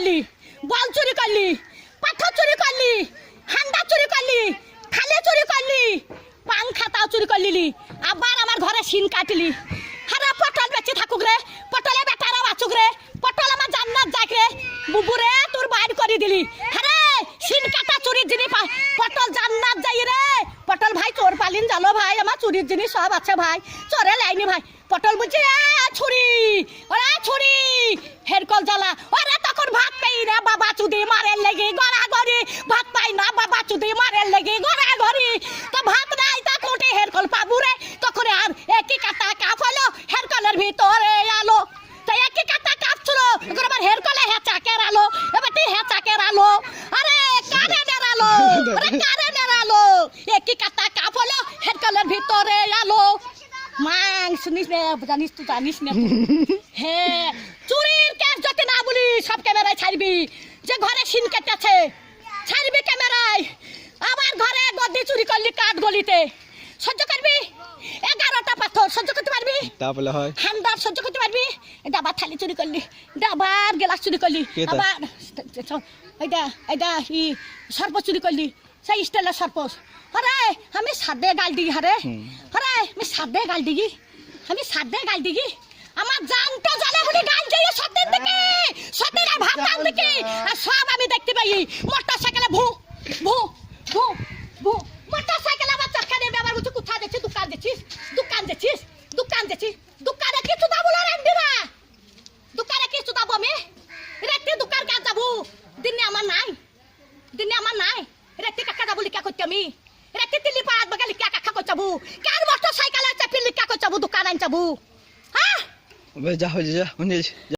করলি, বল চুরি করলি, পাথর চুরি করলি, হান্ডা চুরি করলি, থালে চুরি করলি, পান খাতাও চুরি করলি, আবার আমার ঘরে শিন কাটলি। হারা পটল বেঁচে থাকুক রে, পটলে বেটারা বাঁচুক রে, পটল আমার জান্নাত যাক রে, বুবুরে তোর বাইর করে দিলি। হারে শিন কাটা চুরির জিনিস পটল জান্নাত যাই রে। পটল ভাই চোর পালিন জানো ভাই, আমার চুরির জিনিস সব আছে ভাই, চোরে লাইনি ভাই। পটল বুঝছি ছুরি, ওরা ছুরি হেরকল জ্বালা, ওরা তখন ভাত পাই রে বাবা চুদি মারের লেগে গড়াগড়ি, ভাত পাই না বাবা চুদি মারের লেগে গড়াগড়ি। তো ভাত নাই তা কোটে হেরকল পাবু রে, তখন আর একই কাটা কাপ হলো হেরকলের ভিতরে আলো। তাই একই কাটা কাপ ছিল, এখন আবার হেরকলে হেঁচাকের আলো, এবার তুই হেঁচাকের আলো। আরে কারেন্টের আলো, আরে কারেন্টের আলো, একই কাটা কাপ হলো হেরকলের ভিতরে আলো। মাং শুনিস না, জানিস তুই জানিস না। হ্যাঁ চুরির কেস যদি না বলি সব ক্যামেরায় ছাড়বি, যে ঘরে শিন কেটেছে ছাড়বি ক্যামেরায়। আমার ঘরে গদি চুরি করলি কাঠ গলিতে, সহ্য করবি? 11টা পাথর সহ্য করতে পারবি? তাহলে হয় হান্ডার সহ্য করতে পারবি? ডাবার থালি চুরি করলি, ডাবার গ্লাস চুরি করলি, আবার এইটা সর্প চুরি করলি, সেই স্টাইলের সর্প। আরে আমি সাদে গাল দিই, হারে আরে আমি সাদে গাল দিই, আমি সাদে গাল দিই। আমার জানতো জানে হলে গাল দিয়ে সত্যের দিকে, সত্যের আর ভাবতাম দিকে, আর সব আমি দেখতে পাই। মোটর সাইকেলে ভু ভু ভু ভু, মোটর সাইকেল আবার চাকা নেবে, আবার বলছে কোথায় যাচ্ছিস? দোকান যাচ্ছিস, দোকান যাচ্ছিস, দোকান যাচ্ছিস, দোকানে কিছু দাবো না রান্দিরা, দোকানে কিছু দাবো আমি রাত্রে দোকান কাজ যাবো, দিনে আমার নাই, দিনে আমার নাই, রাত্রে কাকা যাবো লিখা করতে আমি, রাত্রে তিল্লি পাড়াত বাগা লিখা কাকা করতে যাবো, কার মোটর সাইকেল আছে লিখা করতে যাবো, দোকান আন যাবো। হ্যাঁ যা হয়ে যা